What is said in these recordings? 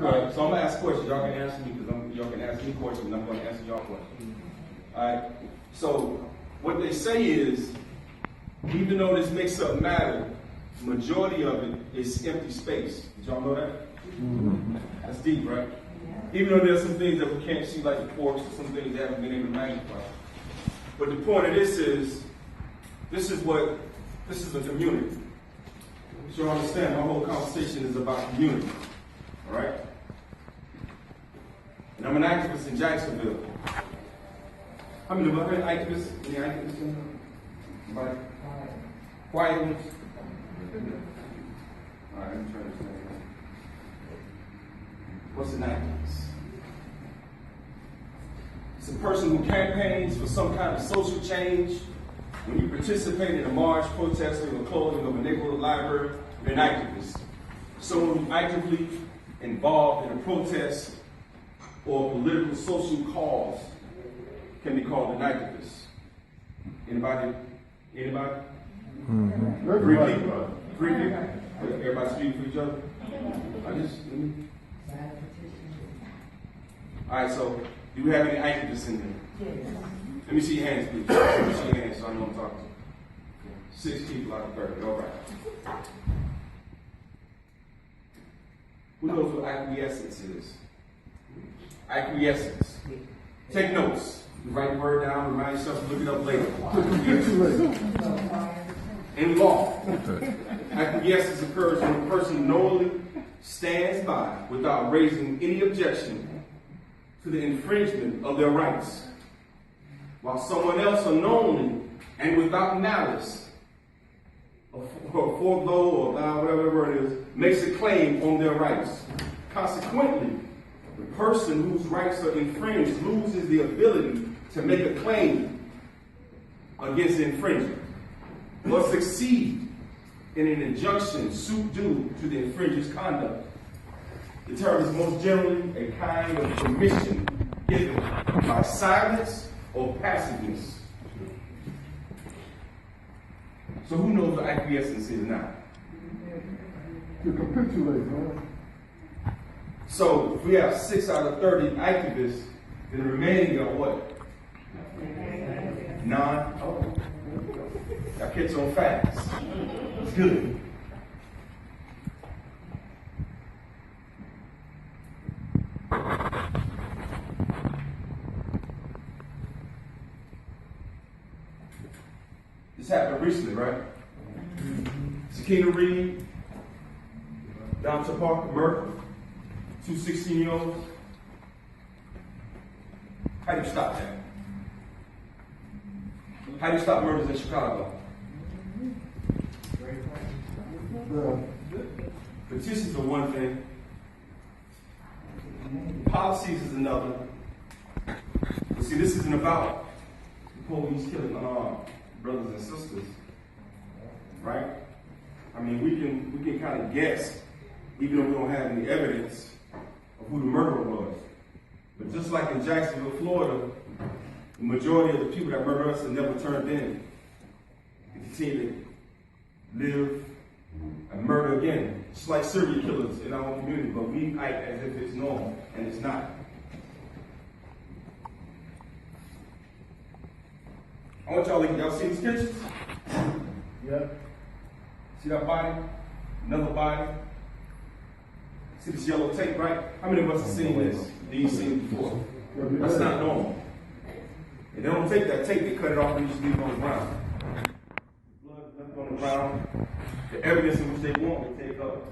All right, so I'm gonna ask questions. Y'all can answer me because y'all can ask me questions, and I'm gonna answer y'all questions. All right. So what they say is, even though this makes up matter, the majority of it is empty space. Did y'all know that? Mm-hmm. That's deep, right? Yeah. Even though there's some things that we can't see, like the quarks, or some things that haven't been able to magnify. But the point of this is a community. So you understand, my whole conversation is about community. All right? And I'm an activist in Jacksonville. How many of us are activists? Any activists in here? Anybody? Quiet ones? All right, let me try to say. What's an activist? It's a person who campaigns for some kind of social change. When you participate in a march, protesting, or closing of a neighborhood library, you're an activist. Someone who's actively involved in a protest or a political social cause can be called an activist. Anybody? Anybody? Mm-hmm. Three people? Three people? Everybody speaking for each other? All right, so do we have any activists in there? Yes. Let me see your hands, please. Let me see your hands so I know I'm talking to. 6 people out of 30. All right. Who knows what acquiescence is? Acquiescence. Take notes. You write the word down, remind yourself to look it up later. In law, acquiescence occurs when a person knowingly stands by without raising any objection to the infringement of their rights, while someone else unknowingly and without malice, or forego, or whatever the word is, makes a claim on their rights. Consequently, the person whose rights are infringed loses the ability to make a claim against the infringer, or succeed in an injunction suit due to the infringer's conduct. The term is most generally a kind of permission given by silence or passiveness. So who knows what acquiescence is now? To capitulate, man. So if we have 6 out of 30 activists, then the remaining are what? 9? Oh. Y'all catch on fast. It's good. This happened recently, right? Sakina Reed, Dr. Parker murder, 2 16-year-olds. How do you stop that? How do you stop murders in Chicago? Petitions are one thing. Policies is another. But see, this isn't about the police killing our brothers and sisters, right? I mean, we can kind of guess, even though we don't have any evidence of who the murderer was. But just like in Jacksonville, Florida, the majority of the people that murder us have never turned in. They continue to live and murder again. It's like serial killers in our own community, but we act as if it's normal, and it's not. I want y'all see these pictures? Yeah. See that body? Another body? See this yellow tape, right? How many of us have seen this? These seen it before? That's not normal. And they don't take that tape, they cut it off and just leave it on the ground. Blood left on the ground. The evidence in which they want to take up.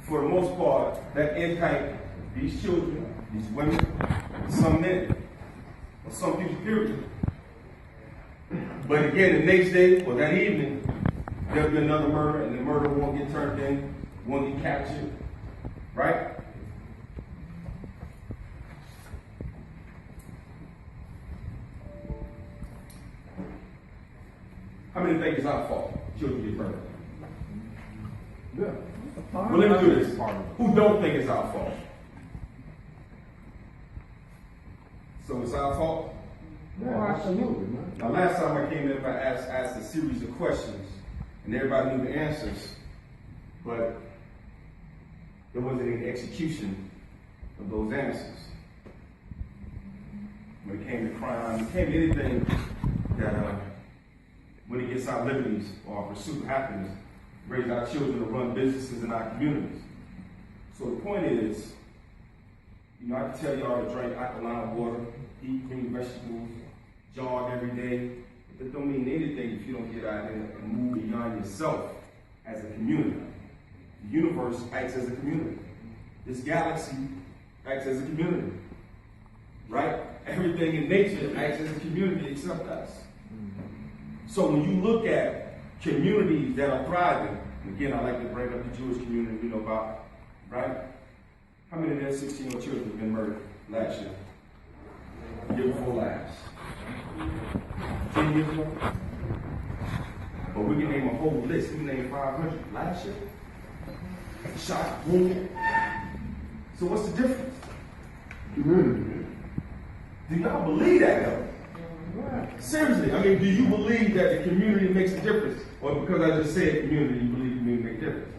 For the most part, that impact these children, these women, some men, or some people, period. But again, the next day or that evening, there'll be another murder, and the murderer won't get turned in, won't get captured, right? How many think it's our fault? Children get murdered. Yeah. Well, let me do this. Who don't think it's our fault? So it's our fault? Yeah, absolutely, man. Now, last time I came in, I asked a series of questions, and everybody knew the answers, but there wasn't any execution of those answers. When it came to crime, it came to anything that when it gets our liberties or our pursuit of happiness, raise our children to run businesses in our communities. So the point is, I can tell y'all to drink alkaline water, eat green vegetables, jog every day, but that don't mean anything if you don't get out there and move beyond yourself as a community. The universe acts as a community. This galaxy acts as a community, right? Everything in nature acts as a community except us. So when you look at communities that are thriving, again, I like to bring up the Jewish community we know about, right? How many of their 16-year-old children have been murdered last year? Year before last? 10 years ago? But we can name a whole list. We can name 500 last year. Shot, wounded. So what's the difference? Community. Do y'all believe that though? Seriously, I mean, do you believe that the community makes a difference? Or because I just said community, you believe community makes a difference?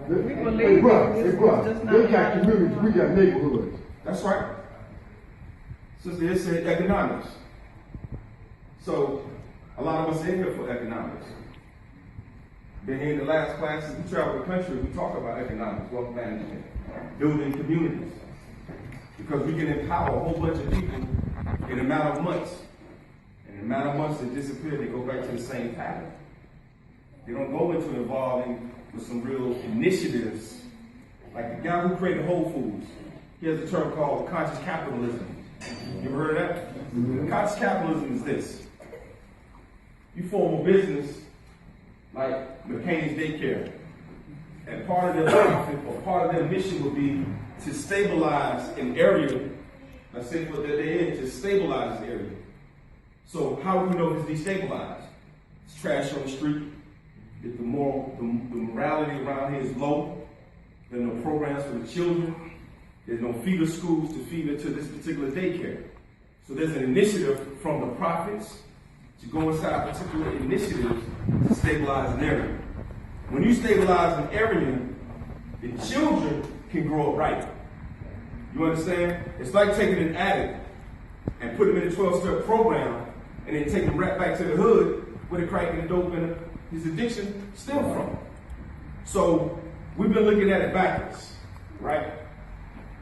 We believe they got communities, we got neighborhoods. That's right. Sister, it said economics. So, a lot of us in here for economics. Been here in the last classes, we travel the country, we talk about economics, wealth management, building communities. Because we can empower a whole bunch of people in a matter of months. In a matter of months, they disappear, they go back to the same pattern. They don't go into involving with some real initiatives. Like the guy who created Whole Foods, he has a term called conscious capitalism. You ever heard of that? Mm-hmm. Conscious capitalism is this. You form a business like McCain's Daycare, and part of their profit or part of their mission would be to stabilize an area. Let's say what they're in, to stabilize the area. So how do we know it's destabilized? It's trash on the street. If the morality around here is low. There are no programs for the children. There's no feeder schools to feed into this particular daycare. So there's an initiative from the prophets to go inside particular initiatives to stabilize an area. When you stabilize an area, the children can grow up right. You understand? It's like taking an addict and putting him in a 12-step program and then taking him right back to the hood where the crack and the dope and his addiction stem from. So we've been looking at it backwards, right?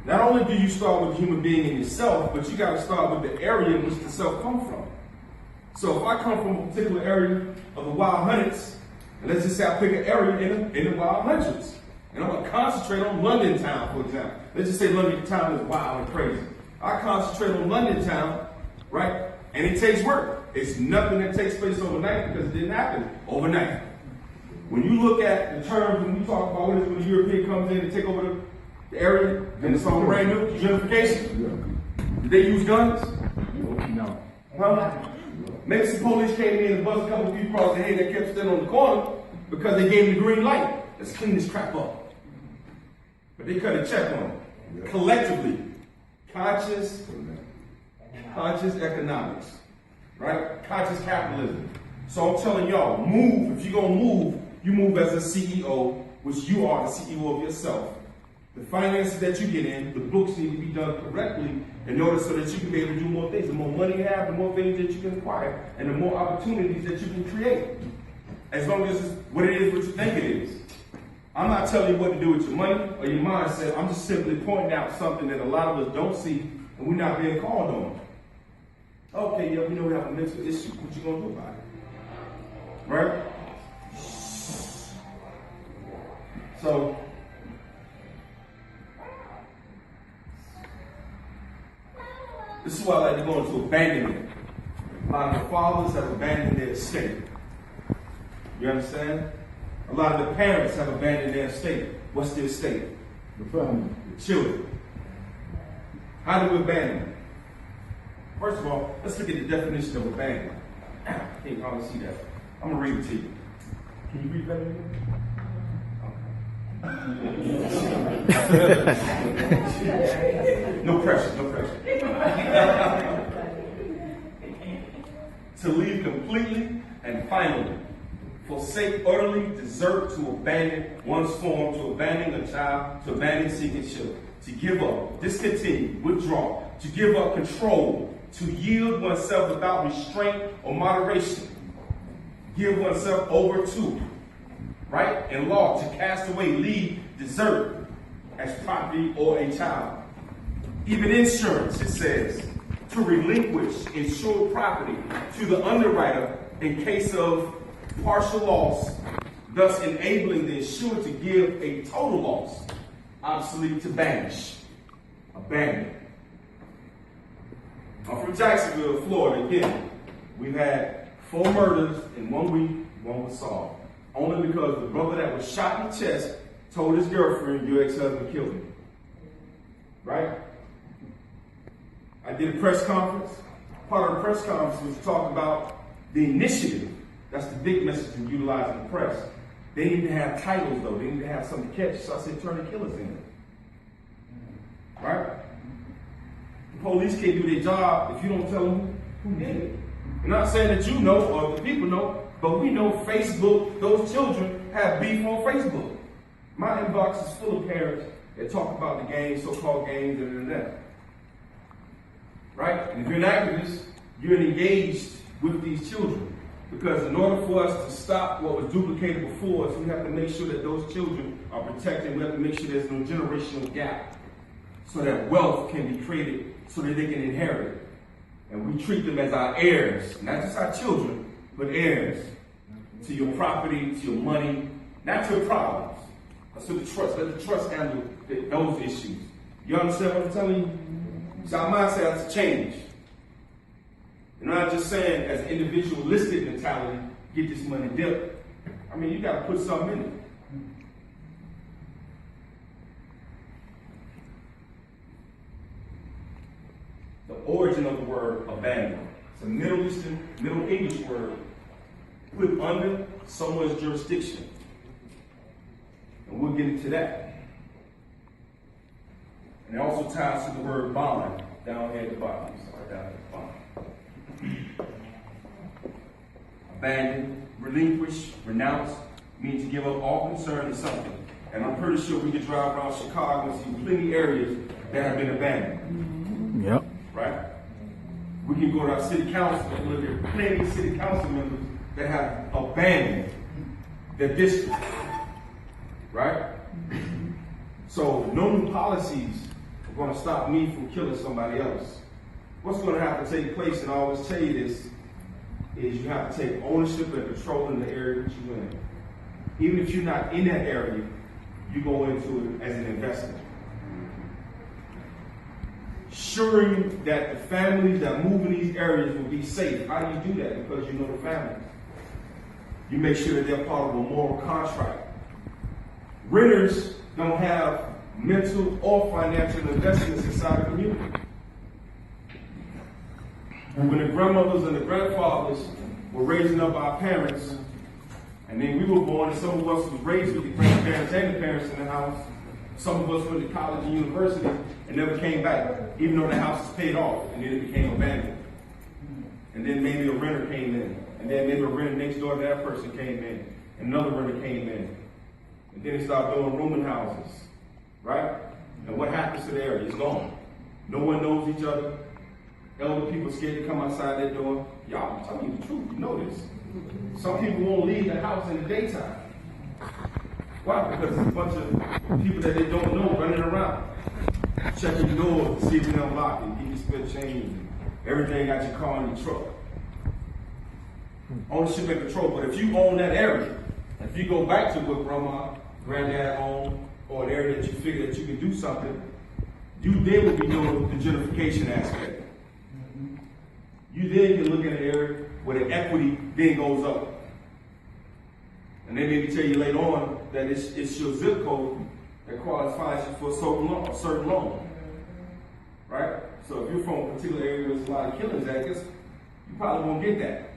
Not only do you start with the human being in yourself, but you got to start with the area in which the self comes from. So if I come from a particular area of the wild hundreds, and let's just say I pick an area in the wild hundreds, and I'm going to concentrate on London town, for example. Let's just say London town is wild and crazy. I concentrate on London town, right? And it takes work. It's nothing that takes place overnight because it didn't happen overnight. When you look at the terms, when you talk about what it is when the European comes in and take over the area, and it's all brand new, gentrification. Did they use guns? No. Huh? Maybe some police came in and buzzed a couple of people across the head that kept standing on the corner because they gave them the green light. Let's clean this crap up. But they cut a check on it. Collectively, conscious economics, right? Conscious capitalism. So I'm telling y'all, move. If you're going to move, you move as a CEO, which you are the CEO of yourself. The finances that you get in, the books need to be done correctly in order so that you can be able to do more things. The more money you have, the more things that you can acquire, and the more opportunities that you can create. As long as it's what it is, what you think it is. I'm not telling you what to do with your money or your mindset. I'm just simply pointing out something that a lot of us don't see, and we're not being called on. Okay, yeah, we know we have a mental issue. What you gonna do about it? Right? So, this is why I like to go into abandonment. A lot of the fathers have abandoned their estate. You understand? A lot of the parents have abandoned their estate. What's their estate? The family. The children. How do we abandon them? First of all, let's look at the definition of abandonment. Can't hardly see that. I'm going to read it to you. Can you read that again? No pressure, no pressure. To leave completely and finally. Forsake, utterly, desert, to abandon one's form, to abandon a child, to abandon seeking children. to give up, discontinue, withdraw, to give up control, to yield oneself without restraint or moderation, give oneself over to, right? And law, to cast away, leave, desert as property or a child. Even insurance, it says, to relinquish insured property to the underwriter in case of partial loss, thus enabling the insured to give a total loss, obsolete to banish, abandon. I'm from Jacksonville, Florida. Again, we've had 4 murders in 1 week, 1 was solved. Only because the brother that was shot in the chest told his girlfriend, your ex-husband killed me. Right? I did a press conference. Part of the press conference was to talk about the initiative. That's the big message in utilizing the press. They need to have titles, though. They need to have something to catch. So I said, turn the killers in. Right? The police can't do their job if you don't tell them who did it. I'm not saying that you know or the people know, but we know Facebook, those children have beef on Facebook. My inbox is full of parents that talk about the games, so-called games, and right? And if you're an activist, you're engaged with these children. Because in order for us to stop what was duplicated before us, we have to make sure that those children are protected. We have to make sure there's no generational gap so that wealth can be created so that they can inherit it. And we treat them as our heirs, not just our children, but heirs to your property, to your money, not your problems. That's what the trust, let the trust handle those issues. You understand what I'm telling you? So our mindset has to change. And I'm not just saying as an individualistic mentality, get this money dipped. I mean, you got to put something in it. The origin of the word abandon. It's a Middle Eastern, Middle English word put under someone's jurisdiction. And we'll get into that. And it also ties to the word bond down here at the bottom. Sorry, down at the bottom. Abandon, relinquish, renounce means to give up all concern to something. And I'm pretty sure we could drive around Chicago and see plenty areas that have been abandoned. Yep. Right? We can go to our city council and look at plenty of city council members that have abandoned their district. Right? So no new policies are going to stop me from killing somebody else. What's going to have to take place, and I always tell you this, is you have to take ownership and control in the area that you're in. Even if you're not in that area, you go into it as an investment. Ensuring that the families that move in these areas will be safe. How do you do that? Because you know the families. You make sure that they're part of a moral contract. Renters don't have mental or financial investments inside the community. When the grandmothers and the grandfathers were raising up our parents, and then we were born, and some of us was raised with the grandparents and the parents in the house. Some of us went to college and university and never came back, even though the house was paid off, and then it became abandoned. And then maybe a renter came in, and then maybe a renter next door to that person came in, and another renter came in. And then they started doing rooming houses, right? And what happens to the area? It's gone. No one knows each other. Elder people scared to come outside their door. Y'all, I'm telling you the truth. You know this. Some people won't leave the house in the daytime. Why? Because there's a bunch of people that they don't know running around, checking your doors to see if you unlock it, give you spare change, and everything got your car in your truck. Ownership and control. But if you own that area, if you go back to what grandma, granddad owned, or an area that you figure that you can do something, you then will be doing the gentrification aspect. You then can look at an area where the equity then goes up. And they maybe tell you later on that it's your zip code that qualifies you for a certain loan. Right? So if you're from a particular area with a lot of killings, I guess you probably won't get that.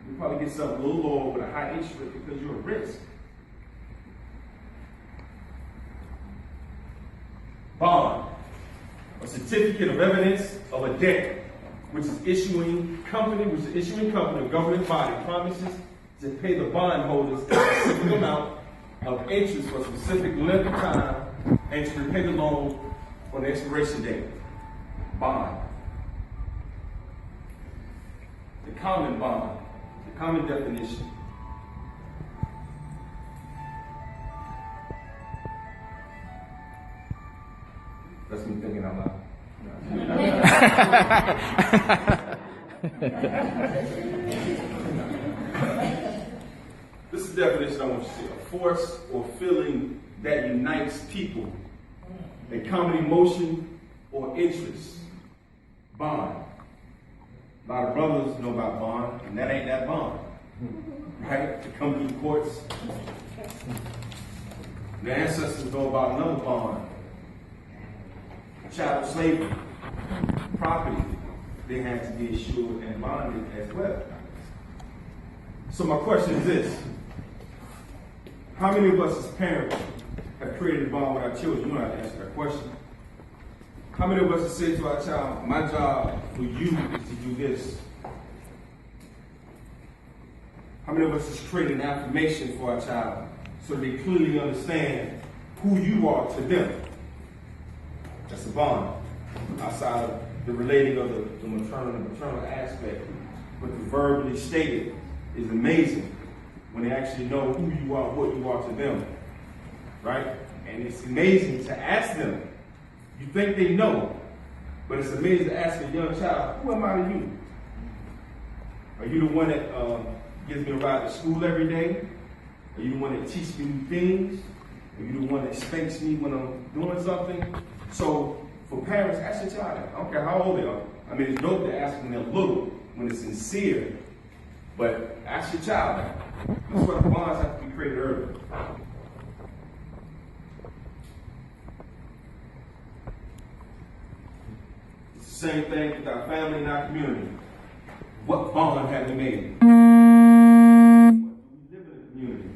You probably get something a little lower with a high interest rate because you're at risk. Bond, a certificate of evidence of a debt, which is issuing company, a government body promises to pay the bondholders a specific amount of interest for a specific length of time and to repay the loan on the expiration date. Bond. The common bond, the common definition. That's me thinking out loud. This is the definition I want you to see. A force or feeling that unites people. A common emotion or interest. Bond. A lot of brothers know about bond, and that ain't that bond. Right? To come through the courts. The ancestors know about another bond. Chattel slavery. Property. They had to be assured and bonded as well. So my question is this. How many of us as parents have created a bond with our children? You don't have to answer that question. How many of us have said to our child, my job for you is to do this? How many of us has created an affirmation for our child so they clearly understand who you are to them? That's a bond. Outside of the relating of the maternal and paternal aspect, but the verbally stated is amazing when they actually know who you are, what you are to them, right? And it's amazing to ask them. You think they know, but it's amazing to ask a young child, who am I to you? Are you the one that gives me a ride to school every day? Are you the one that teaches me new things? Are you the one that spanks me when I'm doing something? So for parents, ask your child. I don't care how old they are. I mean, it's dope to ask when they're little, when it's sincere. But ask your child that. That's why the bonds have to be created early. It's the same thing with our family and our community. What bond have we made? What do we live in the community?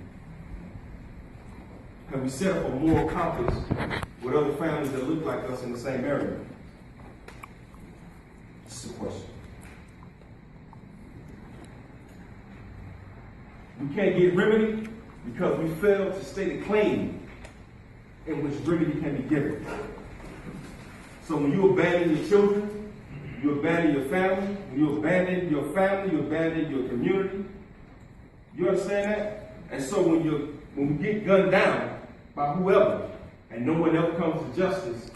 Can we set up a moral compass with other families that look like us in the same area? This is a question. We can't get remedy because we fail to state a claim in which remedy can be given. So when you abandon your children, you abandon your family. When you abandon your family, you abandon your community. You understand that? And so when we get gunned down by whoever, and no one ever comes to justice,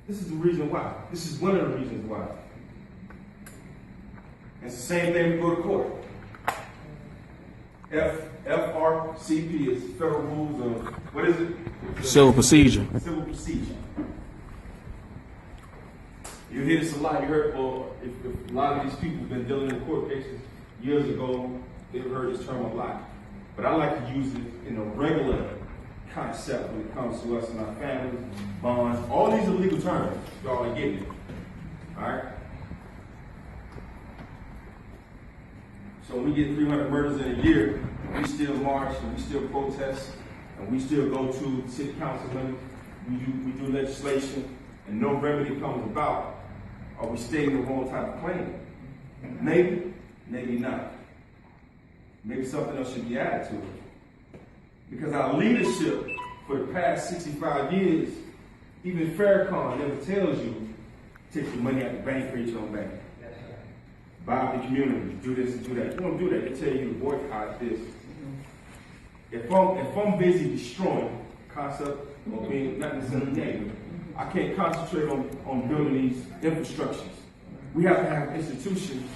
this is the reason why. This is one of the reasons why. It's the same thing we go to court. FRCP is Federal Rules of, what is it? Civil Procedure. Civil Procedure. You hear this a lot. You heard, well, if a lot of these people have been dealing in court cases years ago, they've heard this term a lot. But I like to use it in a regular concept when it comes to us and our families, bonds. All these are legal terms. Y'all are getting it. All right? So when we get 300 murders in a year, we still march and we still protest and we still go to city council meetings, we do legislation, and no remedy comes about. Are we stating the wrong type of claim? Maybe, maybe not. Maybe something else should be added to it. Because our leadership for the past 65 years, even Farrakhan never tells you, take your money out the bank, create your own bank. Buy the community, do this and do that. You don't do that. They tell you to boycott this. If I'm busy destroying the concept of being not necessarily negative, I can't concentrate on building these infrastructures. We have to have institutions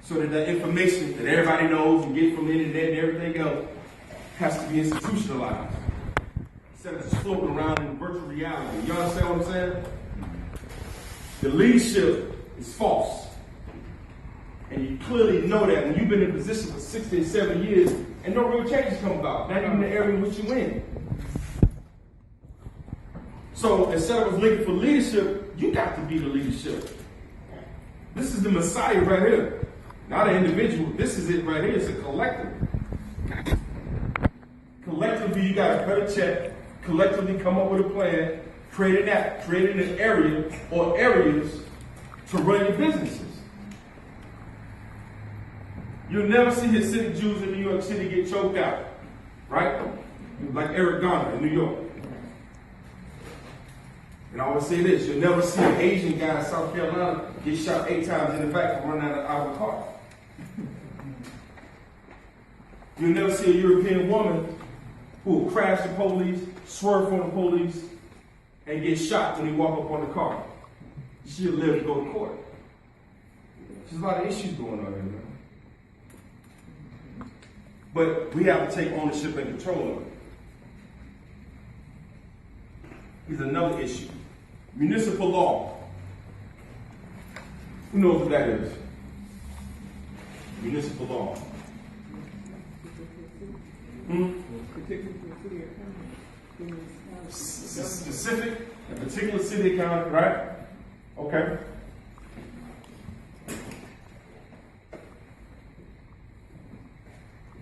so that the information that everybody knows and get from the internet and everything else has to be institutionalized. Instead of just floating around in virtual reality. You understand what I'm saying? The leadership is false. And you clearly know that when you've been in a position for 60 and 70 years and no real changes come about, not even the area in which you're in. So instead of us looking for leadership, you got to be the leadership. This is the Messiah right here. Not an individual. This is it right here. It's a collective. Collectively, you got to cut a check. Collectively come up with a plan. Create an app. Create an area or areas to run your businesses. You'll never see Hasidic Jews in New York City get choked out, right? Like Eric Garner in New York. And I always say this, you'll never see an Asian guy in South Carolina get shot 8 times in the back and run out of a car. You'll never see a European woman who will crash the police, swerve on the police, and get shot when he walk up on the car. She'll live to go to court. There's a lot of issues going on here, man. But we have to take ownership and control of it. Here's another issue. Municipal law. Who knows what that is? Municipal law. Specific, a particular city county, right? Okay.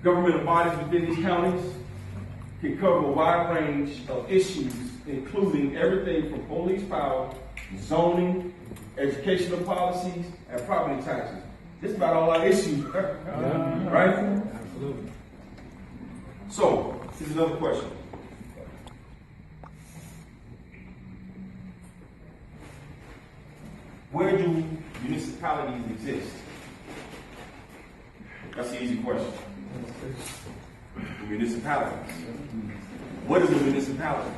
Governmental bodies within these counties can cover a wide range of issues, including everything from police power, zoning, educational policies, and property taxes. This is about all our issues, right? Absolutely. So, here's another question. Where do municipalities exist? That's an easy question. Municipalities. What is a municipality?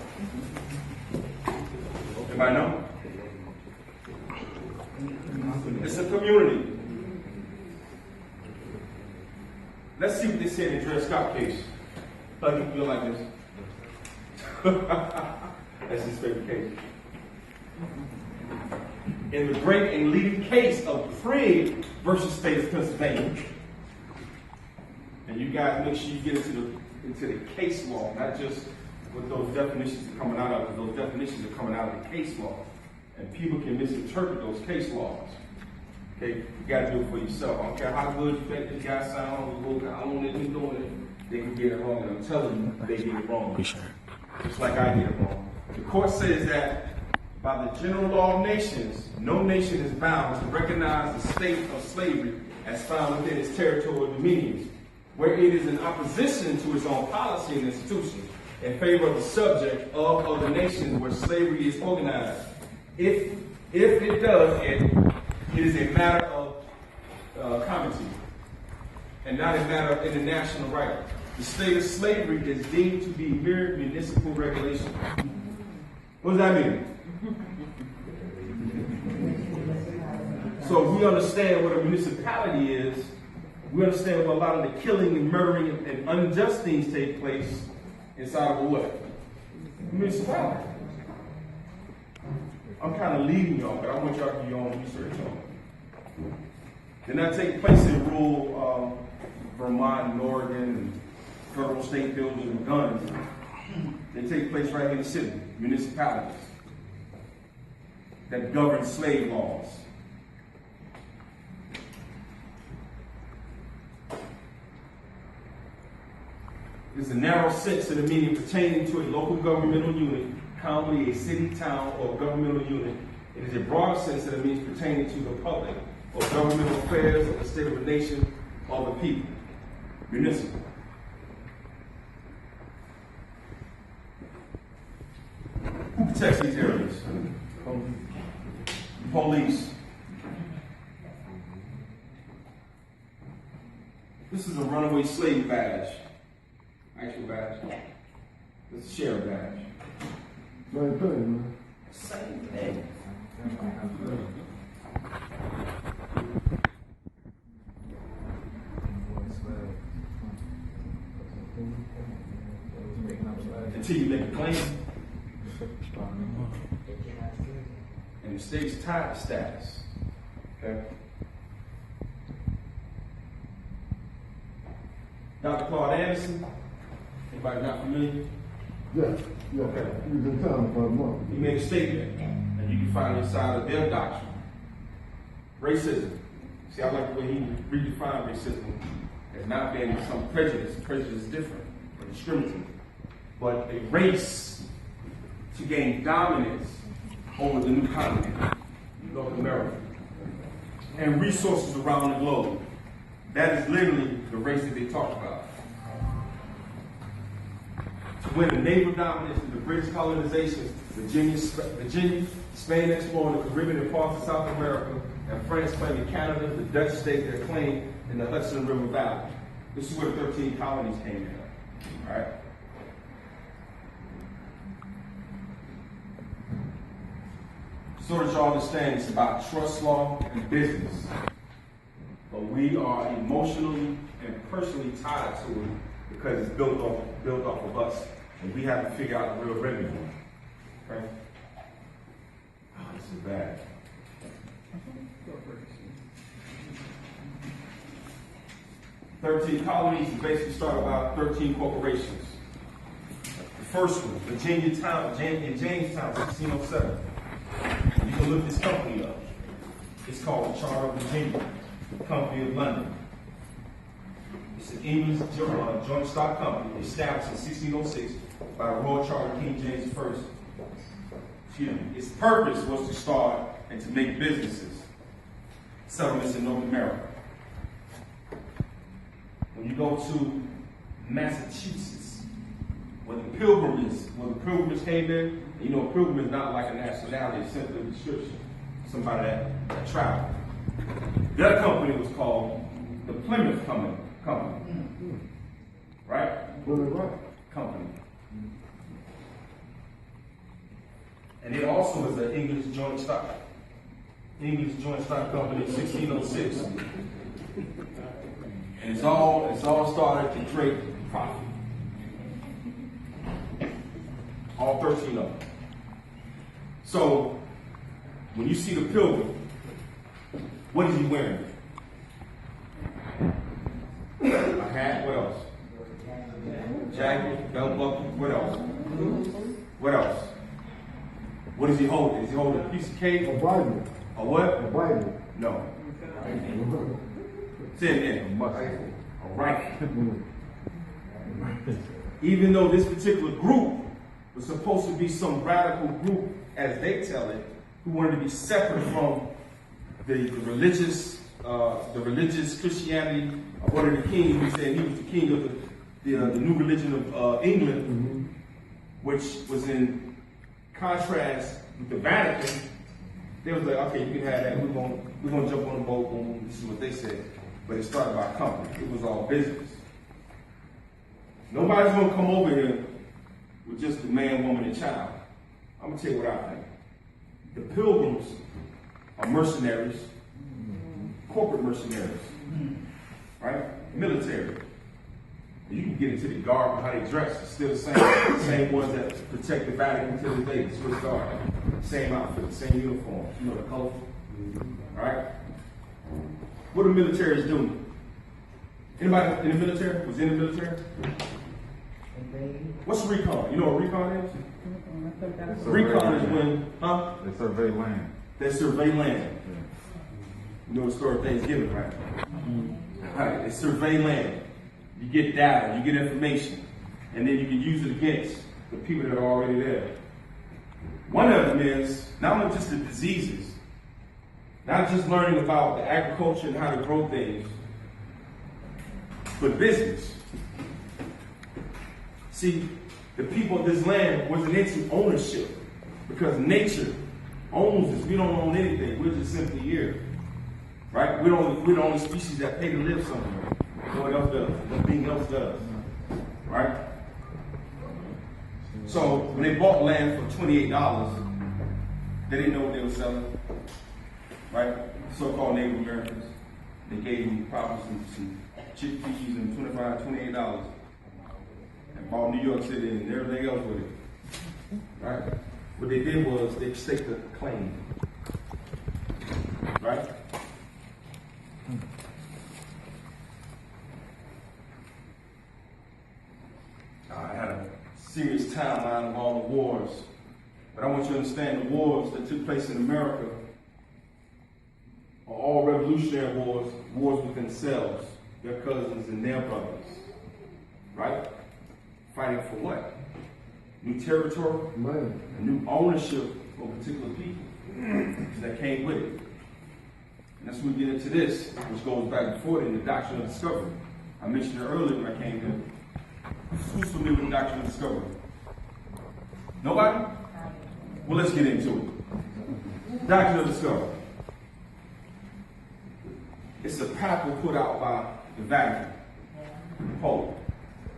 Anybody know? It's a community. Let's see what they said in the Dred Scott case. Does you feel like this? That's his favorite case. In the great and leading case of Prigg versus State of Pennsylvania. And you guys make sure you get into the case law, not just what those definitions are coming out of. Those definitions are coming out of the case law. And people can misinterpret those case laws. Okay, you gotta do it for yourself. I don't care how good you think this guy sounds, how long they've been doing it, they can get it wrong. And I'm telling you, they get it wrong. Just like I get it wrong. The court says that by the general law of nations, no nation is bound to recognize the state of slavery as found within its territorial dominions, where it is in opposition to its own policy and institutions in favor of the subject of other nations where slavery is organized. If it does, it is a matter of comity and not a matter of international right. The state of slavery is deemed to be mere municipal regulation. What does that mean? So if we understand what a municipality is, we understand where a lot of the killing and murdering and unjust things take place inside of a what? Municipality. I'm kind of leading y'all, but I want y'all to do your own research on it. Did not take place in rural Vermont and Oregon and federal state buildings with guns. They take place right here in the city, municipalities that govern slave laws. There's a narrow sense of the meaning pertaining to a local governmental unit, commonly a city, town, or governmental unit. It is a broader sense that it means pertaining to the public or governmental affairs of the state of a nation or the people. Municipal. Who protects these areas? Police. This is a runaway slave badge. Actual badge. It's a sheriff badge. Same thing, man. Same thing. Until you make a claim. And the state's tied to status. Okay? Dr. Claude Anderson, anybody not familiar? Yeah. Okay. He was in town for a month. He made a statement, and you can find inside of their doctrine. Racism. See, I like the way he redefined racism as not being some prejudice. Prejudice is different from discrimination. But a race to gain dominance over the new continent, North America, and resources around the globe. That is literally the race that they talk about. To win the naval dominance and the British colonization, Virginia, Spain exploring the Caribbean and parts of South America, and France claiming Canada, the Dutch state their claim in the Hudson River Valley. This is where the 13 colonies came in. All right? So that y'all understand, it's about trust law and business. But we are emotionally and personally tied to it because it's built off of us. And we have to figure out the real remedy. Okay? Oh, this is bad. 13 colonies is basically started by 13 corporations. The first one, in Jamestown, 1607. You can look this company up. It's called the Charter of Virginia, Company of London. It's an English joint stock company established in 1606 by the Royal Charter of King James I. Excuse me. Its purpose was to start and to make businesses, settlements in North America. When you go to Massachusetts, where the pilgrims came in, you know, a pilgrim is not like a nationality, it's simply a description. Somebody that traveled. That company was called the Plymouth Company. Right? Plymouth what? Company. And it also was an English joint stock company in 1606. And it's all started to create profit. All 13 of them. So, when you see the pilgrim, what is he wearing? A hat, what else? Jacket, belt buckle, what else? What else? What is he holding? Is he holding a piece of cake? A Bible. A what? A Bible. No. Say it again. A rifle. Even though this particular group was supposed to be some radical group, as they tell it, who wanted to be separate from the religious Christianity of one of the kings, who said he was the king of the new religion of England, which was in contrast with the Vatican. They was like, okay, you can have that. We're gonna jump on the boat. Boom. This is what they said. But it started by a company. It was all business. Nobody's gonna come over here with just the man, woman, and child. I'm gonna tell you what I think. The pilgrims are mercenaries, corporate mercenaries, right? Military. You can get into the garb and how they dress. It's still the same ones that protect the Vatican to this day, the Swiss Guard. Same outfit, same uniform. You know the color, right? What are militaries doing? Anybody in the military? Was in the military? What's recon? You know what recon is? Recon is when, They survey land. They survey land. You know the story of Thanksgiving, right? Right, they survey land. You get data, you get information, and then you can use it against the people that are already there. One of them is not only just the diseases, not just learning about the agriculture and how to grow things, but business. See, the people of this land wasn't into ownership because nature owns us. We don't own anything. We're just simply here, right? We're the only species that pay to live somewhere. No one else does. Nothing else does, right? So when they bought land for $28, they didn't know what they were selling, right? So-called Native Americans, they gave them probably some chickpeas and $28. And bought New York City and everything else with it, right? What they did was they staked a claim, right? I had a serious timeline of all the wars, but I want you to understand the wars that took place in America are all revolutionary wars, wars within themselves, their cousins and their brothers, right? Fighting for what? New territory, a new ownership of particular people that came with it. And that's when we get into this, which goes back before in the doctrine of discovery. I mentioned it earlier when I came here. Who's familiar with the doctrine of discovery? Nobody? Well, let's get into it. Doctrine of Discovery. It's a papal put out by the Vatican, Pope.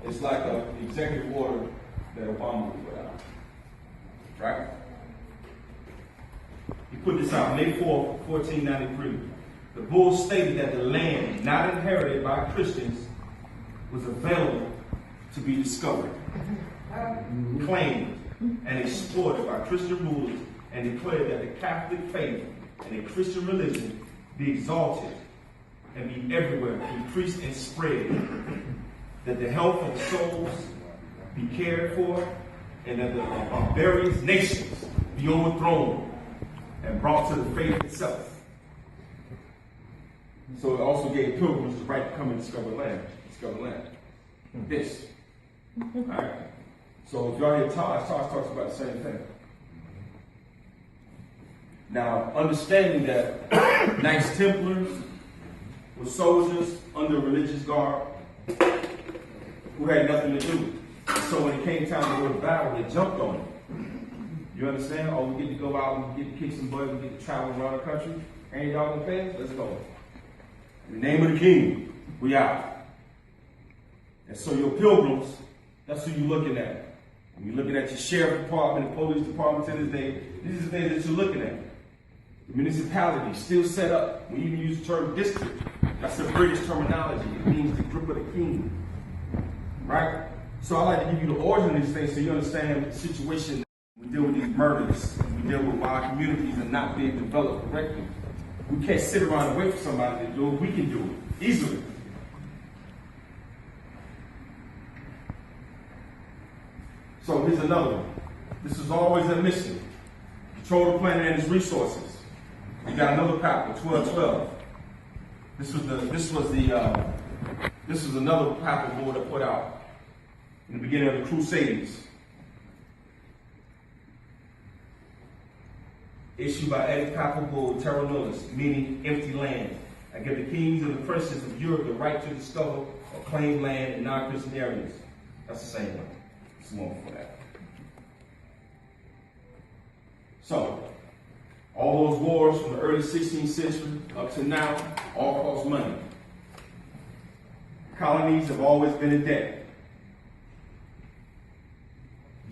It's like an executive order that Obama put out, right? He put this out May 4th, 1493. The bull stated that the land not inherited by Christians was available to be discovered, claimed, and exploited by Christian rulers, and declared that the Catholic faith and the Christian religion be exalted and be everywhere increased and spread, that the health of the souls be cared for, and that the various nations be overthrown and brought to the faith itself. So it also gave pilgrims the right to come and discover land. This. Alright? So if y'all hear Taj talks about the same thing. Now, understanding that Knights Templars were soldiers under religious guard who had nothing to do. So when it came time to go to battle, they jumped on it. You understand? Oh, we get to go out and get to kick some butt, we get to travel around the country. Ain't y'all gonna pay us? Let's go. In the name of the King, we out. And so your pilgrims, that's who you're looking at. When you're looking at your sheriff department and police department to this day, these are the things that you're looking at. The municipality still set up. We even use the term district. That's the British terminology. It means the grip of the king. Right? So I like to give you the origin of these things so you understand the situation. We deal with these murders. We deal with why our communities are not being developed correctly. We can't sit around and wait for somebody to do it. We can do it easily. So here's another one. This is always a mission. Control the planet and its resources. We got another papal, 1212. This was another papal bull that put out in the beginning of the Crusades. Issued by Edict Papal Bull Terra Nullius, meaning empty land. I give the kings and the princes of Europe the right to discover or claim land in non-Christian areas. That's the same one. It's one for that. So, all those wars from the early 16th century up to now all cost money. Colonies have always been in debt.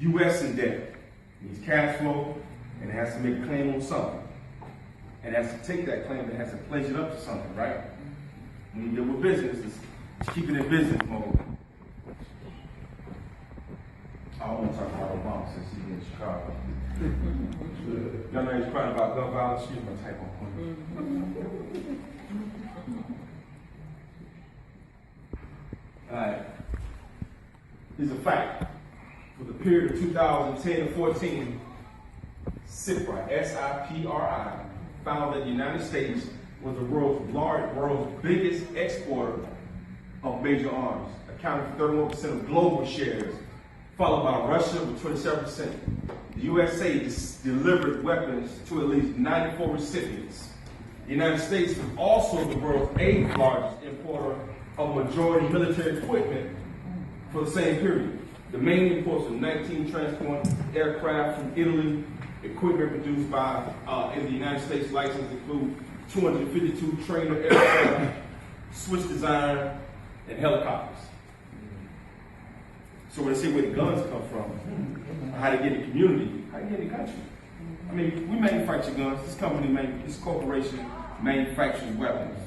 U.S. in debt. Needs cash flow, and it has to make a claim on something. And it has to take that claim and it has to pledge it up to something, right? When you deal with business, it's keep it in business mode. I don't want to talk about Obama since he's in Chicago. Y'all know he's crying about gun violence. Excuse my typo. Alright. Here's a fact. For the period of 2010 to 14, SIPRI, S-I-P-R-I, found that the United States was the world's biggest exporter of major arms, accounting for 31% of global shares, followed by Russia with 27%. The USA delivered weapons to at least 94 recipients. The United States was also the world's 8th largest importer of majority military equipment for the same period. The main imports were 19 transport aircraft from Italy, equipment produced by in the United States license include 252 trainer aircraft, Swiss design, and helicopters. So when they say where the guns come from, how they get in the community, how they get in the country. I mean, we manufacture guns. This corporation manufactures weapons.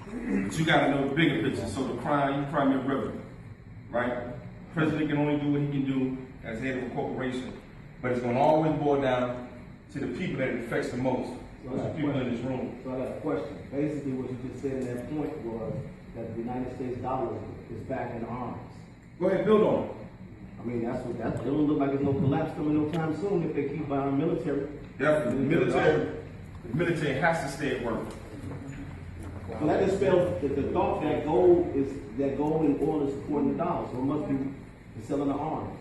But you got to know the bigger picture. So the primary river, right? The president can only do what he can do as head of a corporation, but it's going to always boil down to the people that it affects the most. Those are people in this room. So I got a question. Basically, what you just said in that point was that the United States dollar is back in arms. Go ahead, build on it. I mean, it don't look like there's no collapse coming no time soon if they keep buying military. Definitely. The military has to stay at work. So that dispels the thought that gold and oil is supporting the dollar. So it must be selling the arms.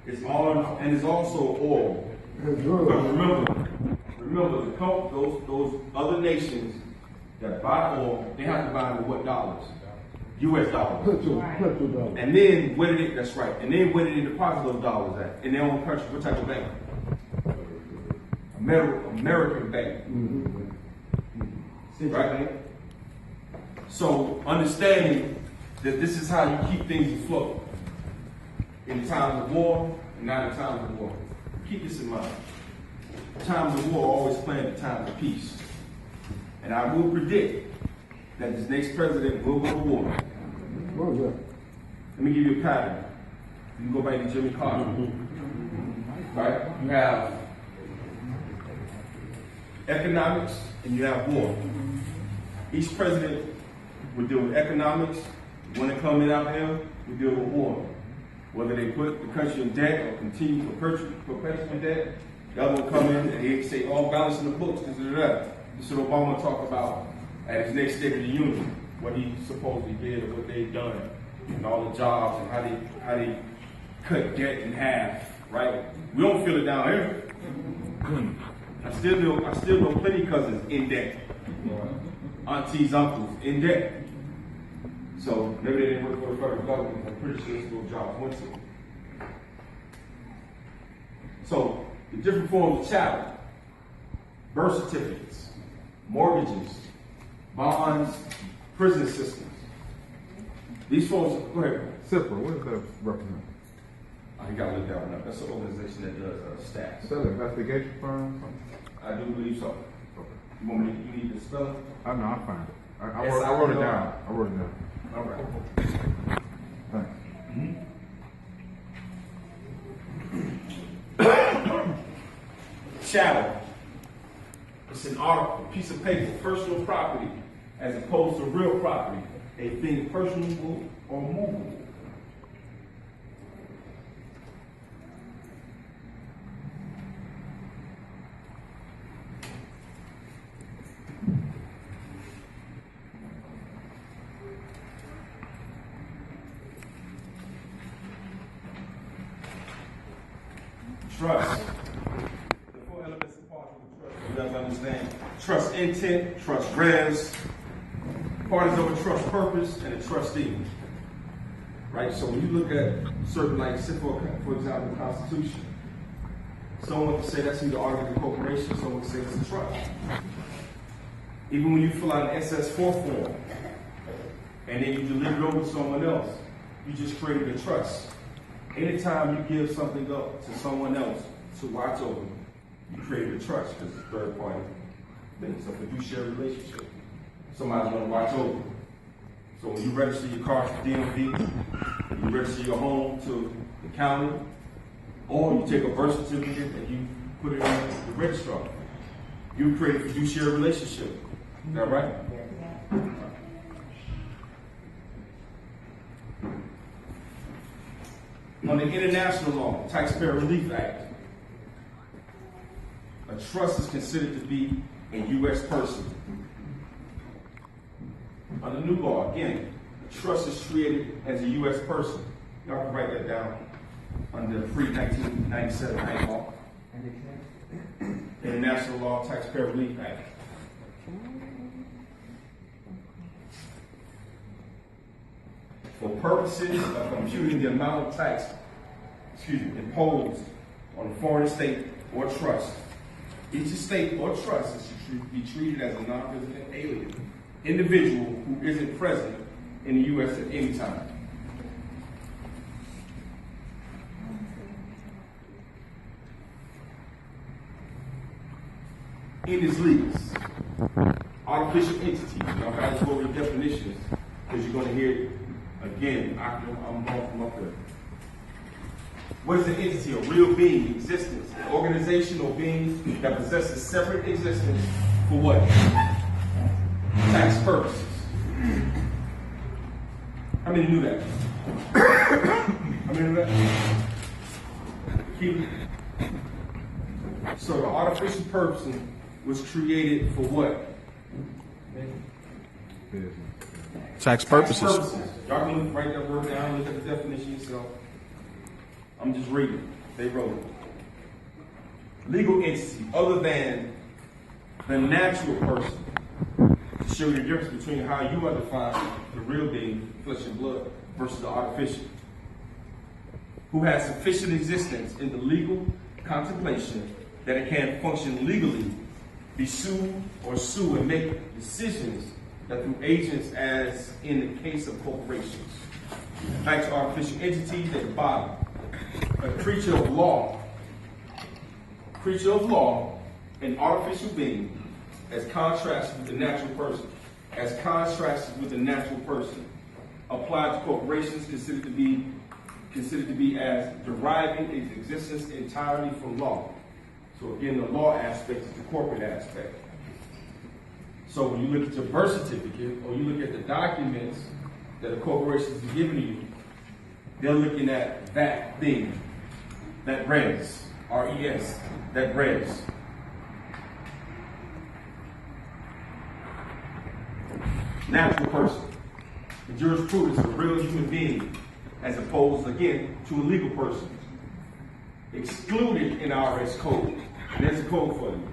It's arms and it's also oil. But remember, those other nations that buy oil, they have to buy it with what dollars? U.S. dollars. Petrol dollars. And then where did that's right. And then where did they deposit those dollars at? In their own country. What type of bank? American bank. Central Right? Bank. So understanding that this is how you keep things afloat in times of war and not in times of war. Keep this in mind. Times of war always plan for times of peace. And I will predict that this next president will go to war. What was that? Let me give you a pattern. You can go back to Jimmy Carter. Right? You have economics and you have war. Each president would deal with economics. When it comes out there, we deal with war. Whether they put the country in debt or continue to perpetuate debt, the other will come in and they say all balance in the books. This is what Obama talked about at his next State of the Union, what he supposedly did or what they've done, and all the jobs and how they cut debt in half. Right? We don't feel it down here. I still know plenty of cousins in debt, aunties, uncles in debt. So maybe they didn't work for the federal government. I'm pretty sure that's what jobs went to. So the different forms of chattel, birth certificates, mortgages, bonds, prison systems. These forms, go ahead. CIPRA, what does that represent? You gotta look that one up. That's an organization that does stats. Is that an investigation firm? I do believe so. You want me? You need to spell it? I know, I found it. I wrote it down. I wrote it down. All right. Thanks. Chattel. It's an article, a piece of paper, personal property, as opposed to real property, a thing personable or movable. Trust. The four elements of part of trust. You guys understand? Trust intent, trust res, parties of a trust purpose, and a trustee. Right? So when you look at certain, like, for example, the Constitution, someone can say that's either article of corporation, someone can say it's a trust. Even when you fill out an SS4 form, and then you deliver it over to someone else, you just created a trust. Anytime you give something up to someone else to watch over, you create a trust because it's a third party thing. It's a fiduciary relationship. Somebody's going to watch over you. So when you register your car to DMV, you register your home to the county, or you take a birth certificate and you put it in the registrar, you create a fiduciary relationship. Is that right? On the international law, Taxpayer Relief Act, a trust is considered to be a U.S. person. Under new law, again, a trust is created as a U.S. person. Y'all can write that down under pre-1997 Act law. International law, Taxpayer Relief Act. For purposes of computing the amount of tax, imposed on a foreign estate or trust, each estate or trust is to be treated as a non-resident alien individual who isn't present in the U.S. at any time. In its lease, artificial entities. Y'all guys go over the definitions because you're going to hear it again. I'm going from up there. What is an entity? A real being, existence, an organization or being that possesses separate existence for what? Tax purposes. How many knew that? How many knew that? Keep it. So the artificial person was created for what? Tax purposes. Y'all can write that word down, look at the definition yourself. I'm just reading. They wrote it. Legal entity other than the natural person. show you the difference between how you are defined, the real being, flesh and blood, versus the artificial. Who has sufficient existence in the legal contemplation that it can function legally, be sued or sue and make decisions that through agents as in the case of corporations. Back to artificial entities at the bottom. A creature of law, an artificial being, as contrasted with the natural person. As contrasted with the natural person. Applied to corporations considered to be as deriving its existence entirely from law. So again, the law aspect is the corporate aspect. So when you look at your birth certificate or you look at the documents that a corporation is giving to you, they're looking at that thing, that res, R-E-S, that res. Natural person. The jurisprudence, a real human being, as opposed, again, to a legal person. Excluded in IRS code. And there's a code for you.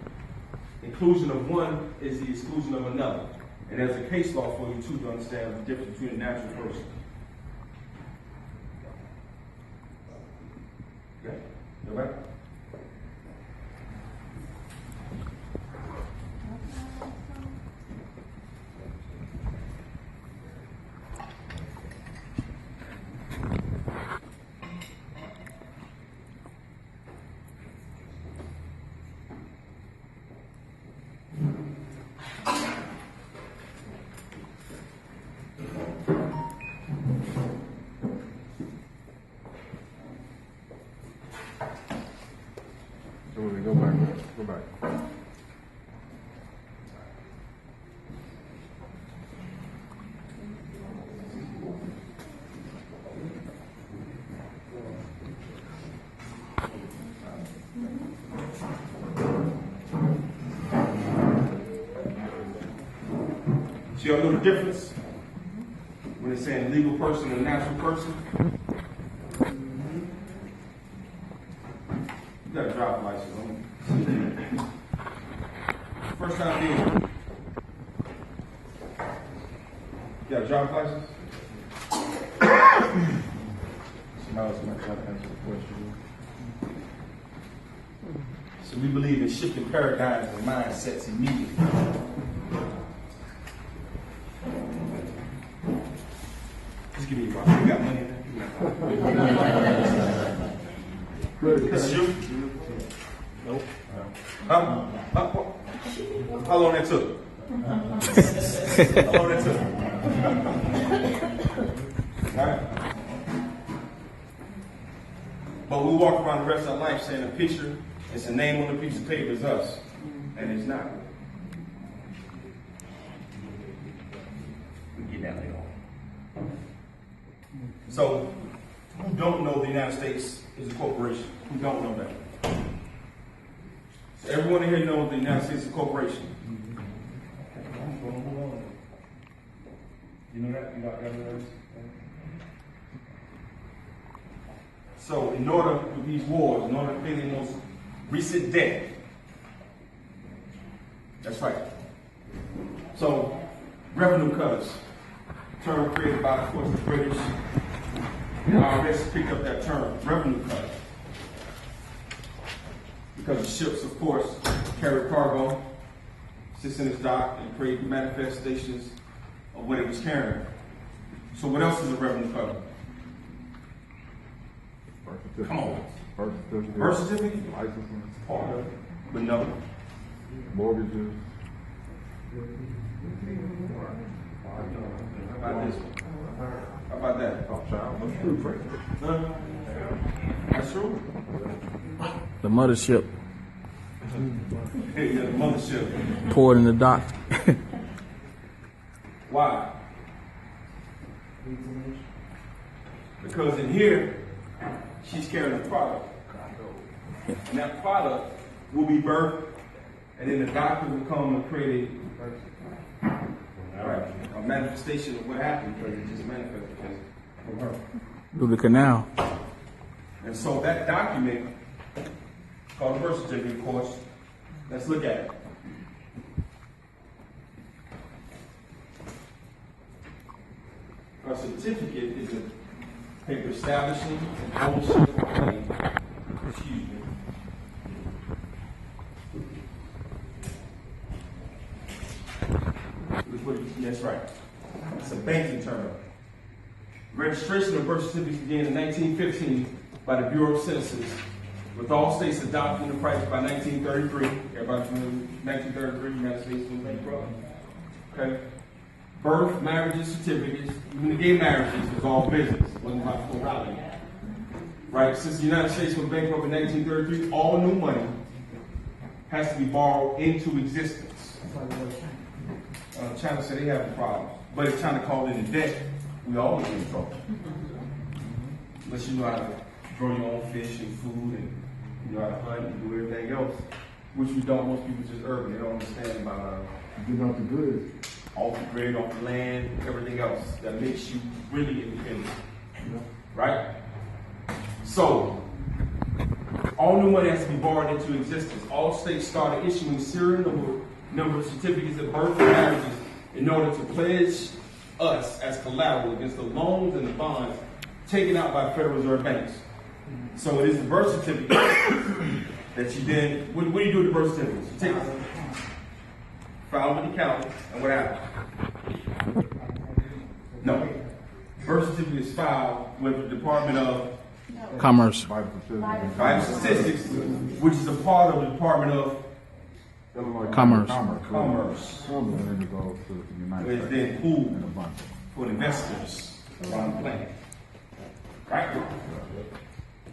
Inclusion of one is the exclusion of another. And there's a case law for you, too, to understand the difference between a natural person. Okay? Go back. Go back. So y'all know the difference when it's saying legal person and natural person? You got a driver's license on you. First time dealing with it. You got a driver's license? Somebody else might try to answer the question. So we believe in shifting paradigms and mindsets immediately. Just give me your money. You got money in there? This is you? Nope. How long that took? How long that took? All right? But we walk around the rest of our life saying a picture, it's a name on a piece of paper, is us. And it's not. We get that later on. So, who don't know the United States is a corporation? Who don't know that? So everyone in here knows the United States is a corporation. You know that? You got that? So, in order for these wars, in order to pay the most recent debt, that's right. So, revenue cutters, term created by, of course, the British. The IRS picked up that term, revenue cutter. Because the ships, of course, carry cargo, sits in its dock, and create manifestations of what it was carrying. So what else is a revenue cutter? Come on. Birth certificate? Licensing. Part of it. But no. Mortgages. How about this one? How about that? Oh, child. That's true, Frank. That's true. The mothership Hey, the mothership. poured in the dock. Why? Because in here, she's carrying a product. And that product will be birthed, and then the doctor will come and create a manifestation of what happened, because it just manifested from her. Through the canal. And so that document, called a birth certificate, of course, let's look at it. certificate is a paper establishing an ownership of claim. Excuse me. That's right. It's a banking term. Registration of birth certificates began in 1915 by the Bureau of Census, with all states adopting the practice by 1933. Everybody familiar with 1933, United States was bankrupt. Okay. Birth, marriages, certificates, even the gay marriages was all business. It wasn't about morality. Right? Since the United States went bankrupt in 1933, all new money has to be borrowed into existence. China said they have a problem, but if China called in a debt, we always get in trouble. Unless you know how to grow your own fish and food, and you know how to hunt and do everything else, which we don't. Most people just urban. They don't understand about Getting off the goods. off the grid, off the land, everything else that makes you really independent. Right? So, all new money has to be borrowed into existence. All states started issuing serial number of certificates of birth and marriages in order to pledge us as collateral against the loans and the bonds taken out by Federal Reserve banks. So it is the birth certificate that you then, what do you do with the birth certificates? You take it, file with the county, and what happens? No. Birth certificate is filed with the Department of Commerce. Vital Statistics, which is a part of the Department of Commerce. Commerce. And then it goes to the United It's States. then pooled And a bunch. for investors around the planet. Right?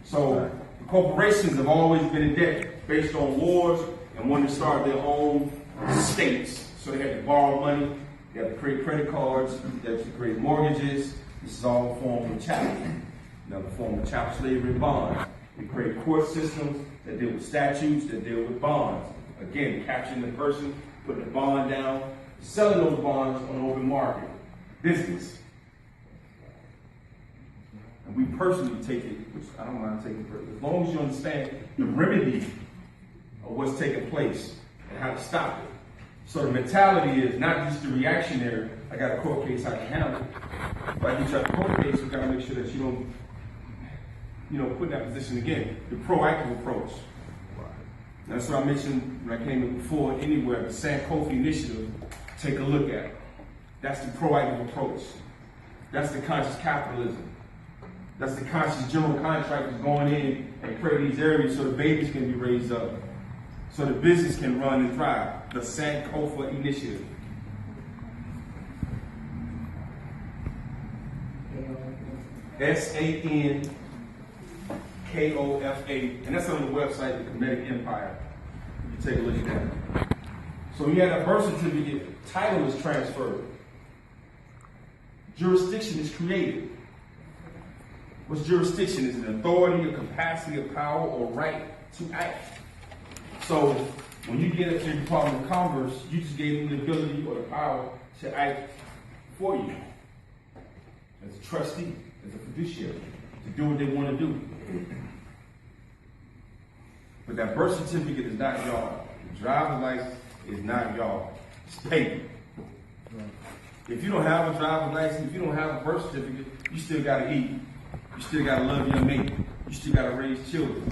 So the corporations have always been in debt based on wars and wanted to start their own states. So they had to borrow money, they had to create credit cards, they had to create mortgages. This is all a form of chattel. Another form of chattel slavery and bonds. They create court systems that deal with statutes, that deal with bonds. Again, capturing the person, putting the bond down, selling those bonds on the open market. Business. And we personally take it, which I don't mind taking it, as long as you understand the remedy of what's taking place and how to stop it. So the mentality is not just the reactionary, I got a court case, I can handle it. But if you try a court case, you gotta make sure that you don't, put in that position again. The proactive approach. That's what I mentioned when I came in before, anywhere, the Sankofa initiative, take a look at it. That's the proactive approach. That's the conscious capitalism. That's the conscious general contractors going in and creating these areas so the babies can be raised up, so the business can run and thrive. The Sankofa initiative. SANKOFA, and that's on the website, the Kemetic Empire. You take a look at that. So when you have a birth certificate, title is transferred. Jurisdiction is created. What's jurisdiction? Is an authority, a capacity, a power, or right to act. So when you get into the Department of Commerce, you just gave them the ability or the power to act for you. As a trustee, as a fiduciary, to do what they want to do. But that birth certificate is not y'all. The driver's license is not y'all. It's paper. If you don't have a driver's license, if you don't have a birth certificate, you still got to eat. You still got to love your mate. You still got to raise children.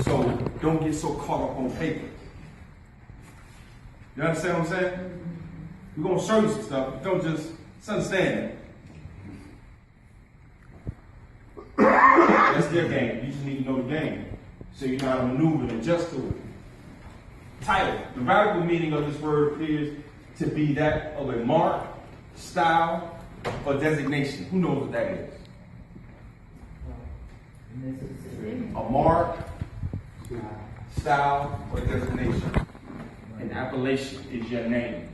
So don't get so caught up on paper. You understand what I'm saying? We're going to show you some stuff, but don't just understand it. That's their game. You just need to know the game. So you know how to maneuver and adjust to it. Title. The radical meaning of this word appears to be that of a mark, style, or designation. Who knows what that is? A mark, style, or designation. An appellation is your name.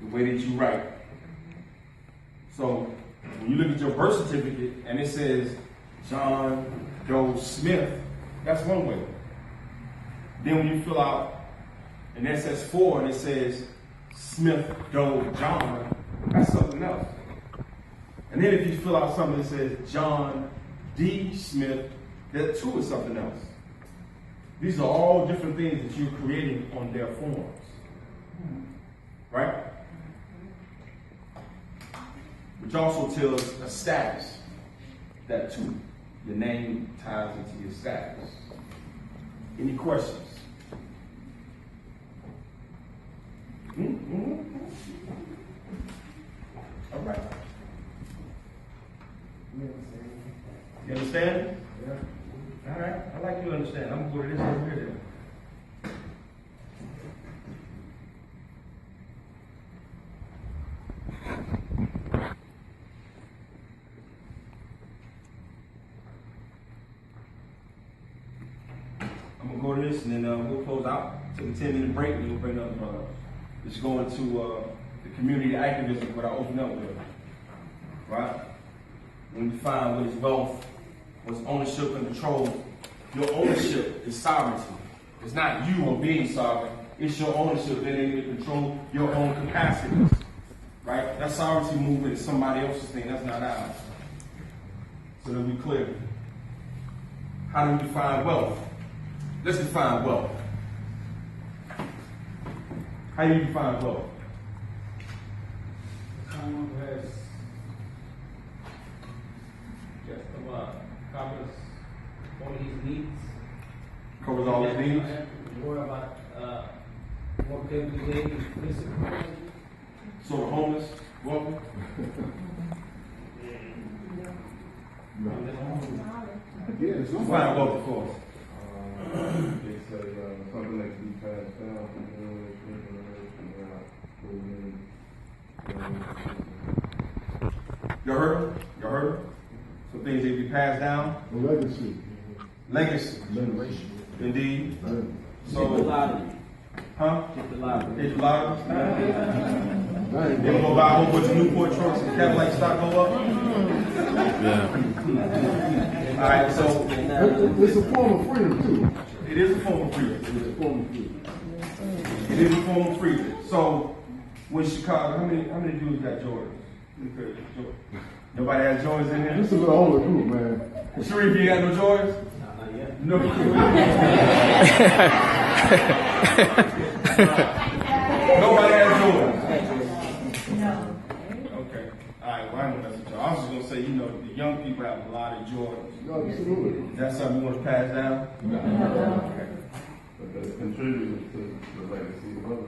The way that you write. So when you look at your birth certificate and it says John Doe Smith, that's one way. Then when you fill out an SS4 and it says Smith Doe John, that's something else. And then if you fill out something that says John D. Smith, that too is something else. These are all different things that you're creating on their forms. Right? But which also tells a status. That too. Your name ties into your status. Any questions? All right. You understand? Yeah. All right. I like you understand. I'm going to this over here then. I'm gonna go to this and then we'll close out. Take a 10-minute break and we'll bring up let's go into the community activism, what I opened up with. Right? When you find what is wealth, what's ownership and control, your ownership is sovereignty. It's not you or being sovereign, it's your ownership being able to control your own capacities. Right? That sovereignty movement is somebody else's thing, that's not ours. So that we clear. How do we define wealth? Let's define wealth. How do you define wealth? Someone who has just covers all his needs. Covers all his needs? More about what can be made physical. So the homeless, wealthy? Define wealth for us. They say something that can be passed down from generation. You heard him? You heard him? Some things that be passed down. Legacy. Legacy. Generation. Indeed. So the lottery. Huh? Get the lottery. Hit the lottery? They gonna buy a whole bunch of Newport trucks and Cadillac stock go up? Yeah. All right, so It's a form of freedom, too. it is a form of freedom. It's a form of freedom. It is a form of freedom. So when Chicago, how many dudes got Jordans? Nobody has Jordans in This there? is an older group, man. Sharif, you got no Jordans? Not yet. No. Nobody has Jordans. Okay. All right. Well, I know that's what y'all. I was just gonna say, the young people have a lot of Jordans. Absolutely. Is that something you want to pass down? Okay. But that contributes to the legacy of others.